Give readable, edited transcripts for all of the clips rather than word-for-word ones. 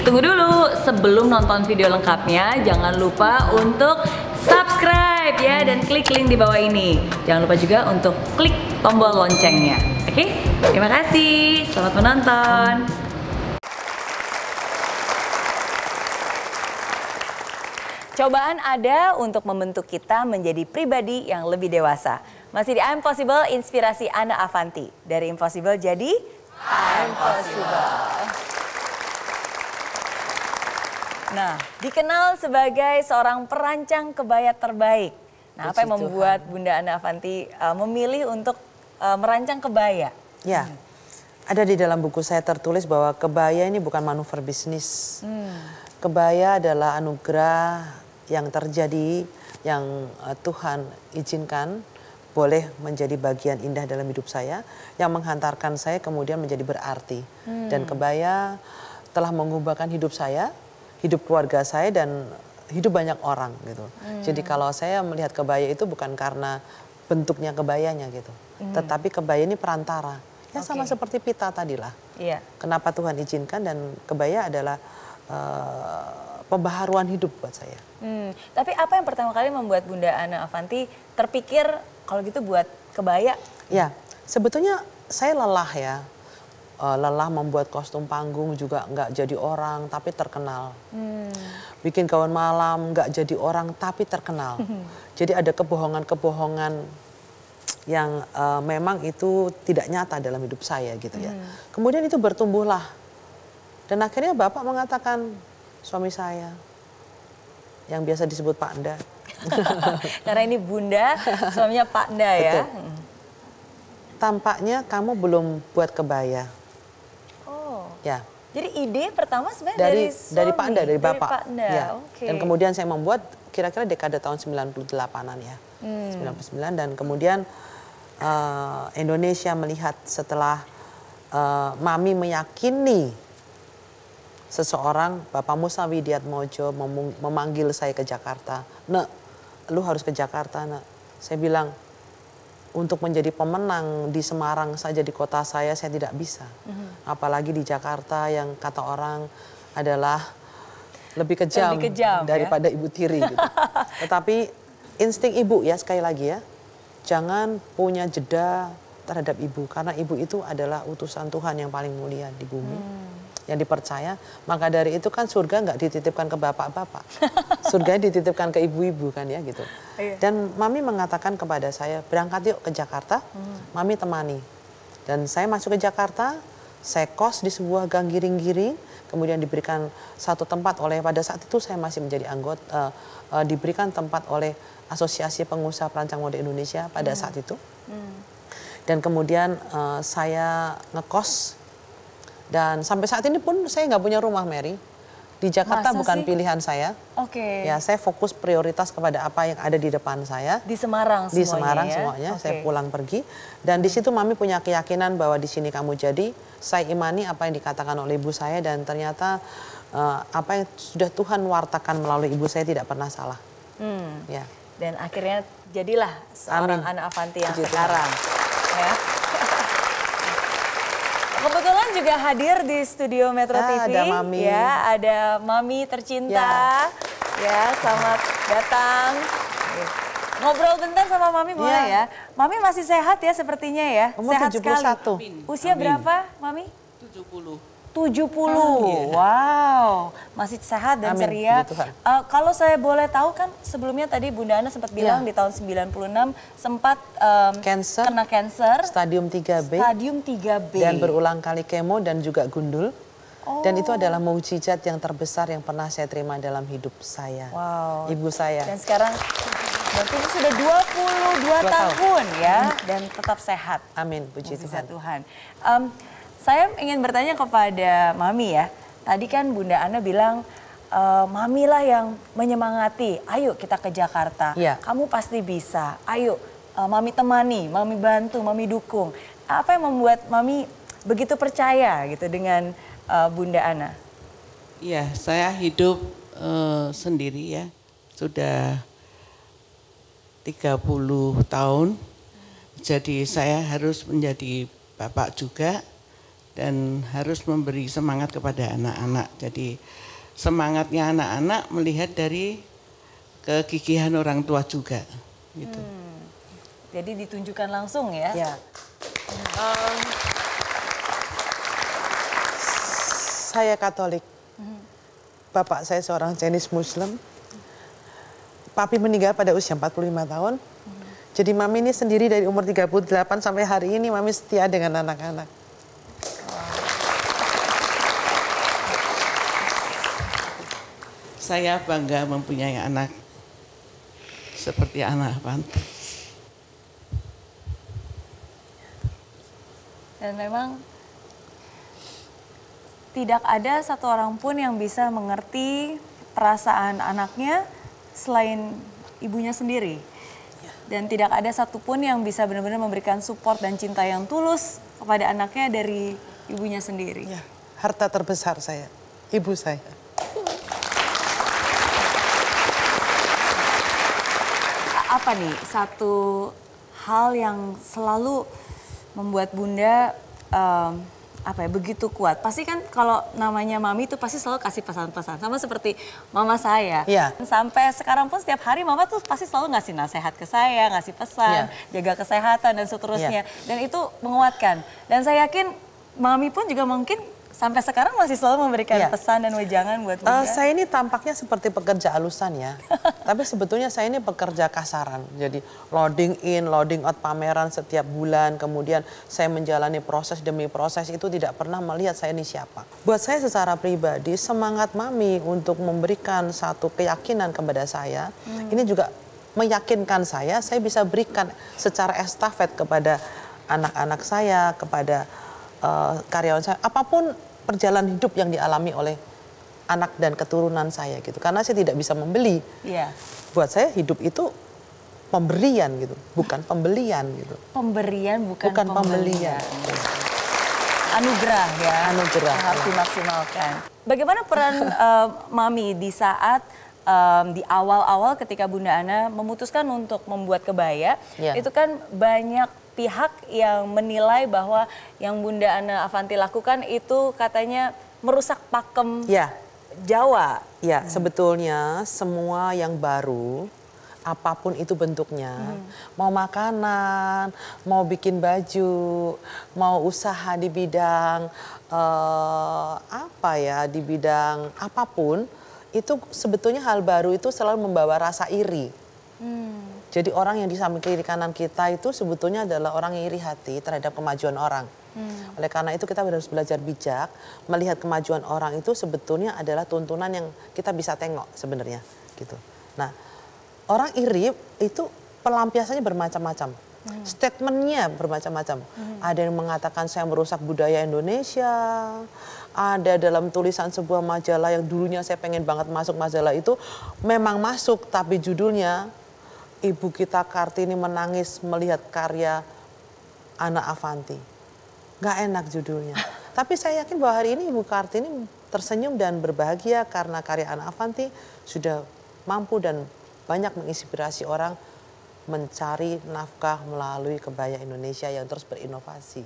tunggu dulu. Sebelum nonton video lengkapnya, jangan lupa untuk subscribe ya dan klik link di bawah ini. Jangan lupa juga untuk klik tombol loncengnya. Oke? Terima kasih. Selamat menonton. Cobaan ada untuk membentuk kita menjadi pribadi yang lebih dewasa. Masih di I'm Possible, inspirasi Ana Avanti. Dari impossible jadi I'm Possible. Nah, dikenal sebagai seorang perancang kebaya terbaik. Nah, apa yang membuat Bunda Ana Avanti memilih untuk merancang kebaya? Ya, ada di dalam buku saya tertulis bahwa kebaya ini bukan manuver bisnis. Kebaya adalah anugerah yang terjadi, yang Tuhan izinkan boleh menjadi bagian indah dalam hidup saya, yang menghantarkan saya kemudian menjadi berarti. Dan kebaya telah mengubahkan hidup saya, hidup keluarga saya, dan hidup banyak orang gitu. Jadi kalau saya melihat kebaya itu bukan karena bentuknya kebayanya gitu, tetapi kebaya ini perantara. Ya sama seperti pita tadilah. Iya. Kenapa Tuhan izinkan, dan kebaya adalah pembaharuan hidup buat saya. Tapi apa yang pertama kali membuat Bunda Ana Avanti terpikir kalau gitu buat kebaya? Ya, sebetulnya saya lelah ya. Lelah membuat kostum panggung juga nggak jadi orang tapi terkenal. Bikin gaun malam nggak jadi orang tapi terkenal. Jadi ada kebohongan-kebohongan yang memang itu tidak nyata dalam hidup saya gitu ya. Kemudian itu bertumbuhlah. Dan akhirnya Bapak mengatakan, suami saya yang biasa disebut Pak Nda. Karena ini Bunda, suaminya Pak Nda ya. Tampaknya kamu belum buat kebaya. Oh. Ya. Jadi ide pertama sebenarnya dari Pak Nda, dari Bapak. Pak Nda. Ya. Okay. Dan kemudian saya membuat kira-kira dekade tahun 98-an ya. 99, dan kemudian Indonesia melihat setelah Mami meyakini seseorang, Bapak Musa Widiatmojo memanggil saya ke Jakarta. Nak, lu harus ke Jakarta, nak. Saya bilang, untuk menjadi pemenang di Semarang saja, di kota saya tidak bisa. Apalagi di Jakarta yang kata orang adalah lebih kejam daripada ya? Ibu tiri. Gitu. Tetapi insting ibu ya, sekali lagi ya, jangan punya jeda terhadap ibu. Karena ibu itu adalah utusan Tuhan yang paling mulia di bumi. Yang dipercaya, maka dari itu kan surga nggak dititipkan ke bapak-bapak, surga dititipkan ke ibu-ibu kan ya gitu. Dan Mami mengatakan kepada saya, berangkat yuk ke Jakarta, Mami temani. Dan saya masuk ke Jakarta, saya kos di sebuah gang giring-giring, kemudian diberikan satu tempat oleh, pada saat itu saya masih menjadi anggota, diberikan tempat oleh Asosiasi Pengusaha Perancang Mode Indonesia pada saat itu. Dan kemudian saya ngekos. Dan sampai saat ini pun saya nggak punya rumah, Mary. Di Jakarta bukan pilihan saya. Ya, saya fokus prioritas kepada apa yang ada di depan saya. Di Semarang semuanya. Di Semarang semuanya. Saya pulang pergi. Dan di situ Mami punya keyakinan bahwa di sini kamu jadi. Saya imani apa yang dikatakan oleh ibu saya, dan ternyata apa yang sudah Tuhan wartakan melalui ibu saya tidak pernah salah. Ya. Dan akhirnya jadilah seorang Ana Avanti yang sekarang. Ya. Kebetulan juga hadir di studio Metro TV. Ada Mami. Ya, ada Mami tercinta. Ya, selamat datang. Ngobrol bentar sama Mami boleh ya? Mami masih sehat ya sepertinya ya? Umur sehat 71. sekali. Usia berapa, Mami? 70. 70. Wow, masih sehat dan ceria. Kalau saya boleh tahu kan sebelumnya tadi Bunda Ana sempat bilang di tahun 96 sempat kena cancer. Stadium 3B. Stadium 3B. Dan berulang kali kemo dan juga gundul. Dan itu adalah mukjizat yang terbesar yang pernah saya terima dalam hidup saya. Wow. Ibu saya. Dan sekarang berarti sudah 22 tahun ya dan tetap sehat. Amin, puji Tuhan. Saya ingin bertanya kepada Mami ya. Tadi kan Bunda Ana bilang, Mami lah yang menyemangati. Ayo kita ke Jakarta. Kamu pasti bisa. Ayo Mami temani, Mami bantu, Mami dukung. Apa yang membuat Mami begitu percaya gitu dengan Bunda Ana? Iya, saya hidup sendiri ya. Sudah 30 tahun. Jadi saya harus menjadi bapak juga. dan harus memberi semangat kepada anak-anak. Jadi semangatnya anak-anak melihat dari kegigihan orang tua juga. Gitu. Jadi ditunjukkan langsung ya? Ya. Saya Katolik, bapak saya seorang Chinese Muslim. Papi meninggal pada usia 45 tahun. Jadi mami ini sendiri dari umur 38 sampai hari ini mami setia dengan anak-anak. Saya bangga mempunyai anak seperti anak Avanti. Dan memang tidak ada satu orang pun yang bisa mengerti perasaan anaknya selain ibunya sendiri. Dan tidak ada satupun yang bisa benar-benar memberikan support dan cinta yang tulus kepada anaknya dari ibunya sendiri. Ya, harta terbesar saya, ibu saya. Apa nih satu hal yang selalu membuat Bunda begitu kuat? Pasti kan kalau namanya mami itu pasti selalu kasih pesan-pesan. Sama seperti mama saya. Ya. Sampai sekarang pun setiap hari mama tuh pasti selalu ngasih nasihat ke saya, ngasih pesan, jaga kesehatan dan seterusnya. Dan itu menguatkan. Dan saya yakin mami pun juga mungkin sampai sekarang masih selalu memberikan pesan dan wejangan buat Bunda. Saya ini tampaknya seperti pekerja alusan ya. Tapi sebetulnya saya ini pekerja kasaran. Jadi loading in, loading out pameran setiap bulan. Kemudian saya menjalani proses demi proses itu tidak pernah melihat saya ini siapa. Buat saya secara pribadi semangat mami untuk memberikan satu keyakinan kepada saya. Ini juga meyakinkan saya bisa berikan secara estafet kepada anak-anak saya, kepada karyawan saya, apapun perjalanan hidup yang dialami oleh anak dan keturunan saya gitu. Karena saya tidak bisa membeli. Buat saya hidup itu pemberian gitu, bukan pembelian gitu. Pemberian bukan pembelian. Anugerah ya. Anugerah. Harus dimaksimalkan. Bagaimana peran mami di saat di awal-awal ketika Bunda Ana memutuskan untuk membuat kebaya, itu kan banyak pihak yang menilai bahwa yang Bunda Ana Avanti lakukan itu katanya merusak pakem Jawa. Ya, sebetulnya semua yang baru, apapun itu bentuknya, mau makanan, mau bikin baju, mau usaha di bidang di bidang apapun, itu sebetulnya hal baru itu selalu membawa rasa iri. Jadi orang yang di samping kiri kanan kita itu sebetulnya adalah orang yang iri hati terhadap kemajuan orang. Oleh karena itu kita harus belajar bijak, melihat kemajuan orang itu sebetulnya adalah tuntunan yang kita bisa tengok sebenarnya gitu. Nah, orang iri itu pelampiasannya bermacam-macam. Statementnya bermacam-macam. Ada yang mengatakan saya merusak budaya Indonesia. Ada dalam tulisan sebuah majalah yang dulunya saya pengen banget masuk majalah itu. Memang masuk tapi judulnya Ibu kita Kartini menangis melihat karya Ana Avanti. Gak enak judulnya. Tapi saya yakin bahwa hari ini Ibu Kartini tersenyum dan berbahagia karena karya Ana Avanti sudah mampu dan banyak menginspirasi orang mencari nafkah melalui kebaya Indonesia yang terus berinovasi.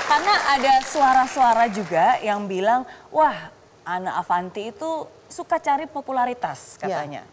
Karena ada suara-suara juga yang bilang, wah Ana Avanti itu suka cari popularitas katanya.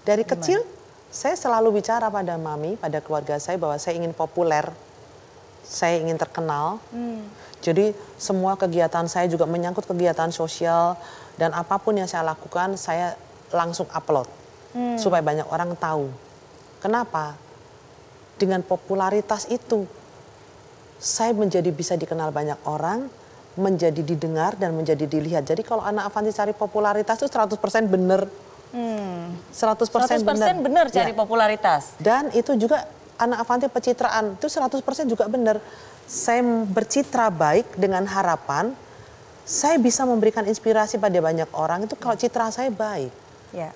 Dari kecil saya selalu bicara pada mami, pada keluarga saya bahwa saya ingin populer, saya ingin terkenal. Jadi semua kegiatan saya juga menyangkut kegiatan sosial dan apapun yang saya lakukan saya langsung upload supaya banyak orang tahu. Kenapa? Dengan popularitas itu saya menjadi bisa dikenal banyak orang, menjadi didengar dan menjadi dilihat. Jadi kalau Ana Avanti cari popularitas itu 100% benar. 100% benar cari popularitas. Dan itu juga Ana Avanti pencitraan, itu 100% juga benar. Saya bercitra baik dengan harapan saya bisa memberikan inspirasi pada banyak orang itu kalau citra saya baik.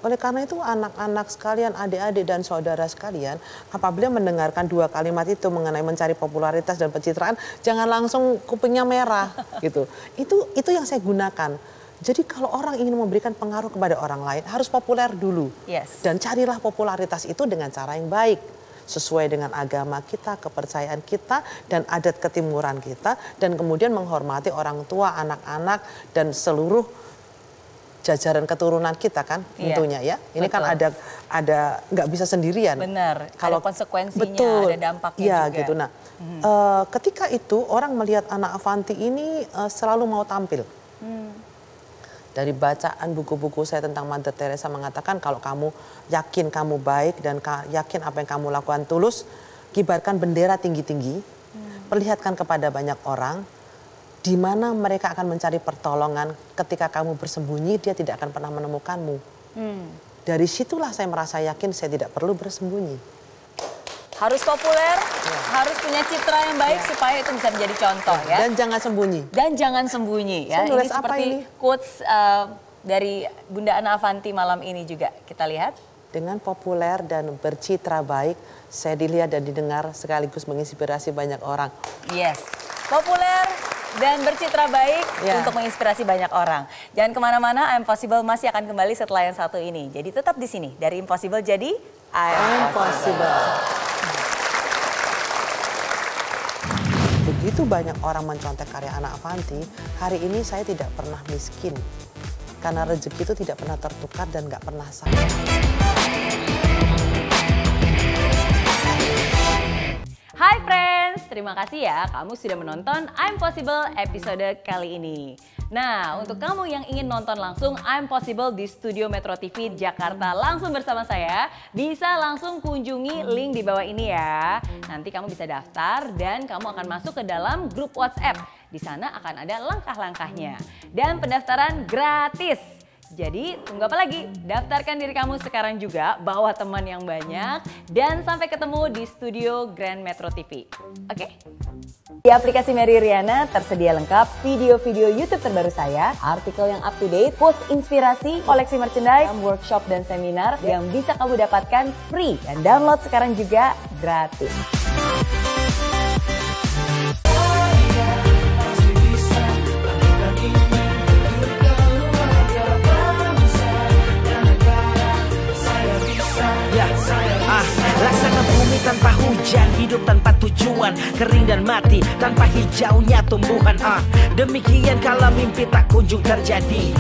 Oleh karena itu anak-anak sekalian, adik-adik dan saudara sekalian, apabila mendengarkan dua kalimat itu mengenai mencari popularitas dan pencitraan, jangan langsung kupingnya merah gitu. Itu yang saya gunakan. Jadi kalau orang ingin memberikan pengaruh kepada orang lain harus populer dulu. Dan carilah popularitas itu dengan cara yang baik. sesuai dengan agama kita, kepercayaan kita, dan adat ketimuran kita, dan kemudian menghormati orang tua, anak-anak, dan seluruh jajaran keturunan kita kan tentunya ya. Ini betul. Kan ada nggak bisa sendirian. Benar. Kalau ada konsekuensinya, betul, ada dampaknya ya, juga. Gitu. Nah, ketika itu orang melihat anak Avanti ini selalu mau tampil. Dari bacaan buku-buku saya tentang Mother Teresa mengatakan kalau kamu yakin kamu baik dan yakin apa yang kamu lakukan tulus, kibarkan bendera tinggi-tinggi, perlihatkan kepada banyak orang, di mana mereka akan mencari pertolongan ketika kamu bersembunyi, dia tidak akan pernah menemukanmu. Dari situlah saya merasa yakin saya tidak perlu bersembunyi. Harus populer, harus punya citra yang baik supaya itu bisa menjadi contoh ya. Dan jangan sembunyi. Dan jangan sembunyi ya. Ini seperti quotes dari Bunda Ana Avanti malam ini juga kita lihat. Dengan populer dan bercitra baik, saya dilihat dan didengar sekaligus menginspirasi banyak orang. Yes, populer dan bercitra baik untuk menginspirasi banyak orang. Jangan kemana-mana, Impossible masih akan kembali setelah yang satu ini. Jadi tetap di sini, dari Impossible jadi Impossible. Begitu banyak orang mencontek karya Ana Avanti, hari ini saya tidak pernah miskin. Karena rezeki itu tidak pernah tertukar dan nggak pernah sama. Hai friends, terima kasih ya kamu sudah menonton Impossible episode kali ini. Nah, untuk kamu yang ingin nonton langsung Impossible di Studio Metro TV Jakarta langsung bersama saya, bisa langsung kunjungi link di bawah ini ya. Nanti kamu bisa daftar dan kamu akan masuk ke dalam grup WhatsApp. Di sana akan ada langkah-langkahnya. Dan pendaftaran gratis. Jadi tunggu apa lagi? Daftarkan diri kamu sekarang juga, bawa teman yang banyak, dan sampai ketemu di studio Grand Metro TV. Oke? Di aplikasi Mary Riana tersedia lengkap video-video YouTube terbaru saya, artikel yang up to date, quotes inspirasi, koleksi merchandise, workshop dan seminar yang bisa kamu dapatkan free. Dan download sekarang juga gratis. Laksana bumi tanpa hujan, hidup tanpa tujuan, kering dan mati tanpa hijaunya tumbuhan. Demikian kalau mimpi tak kunjung terjadi.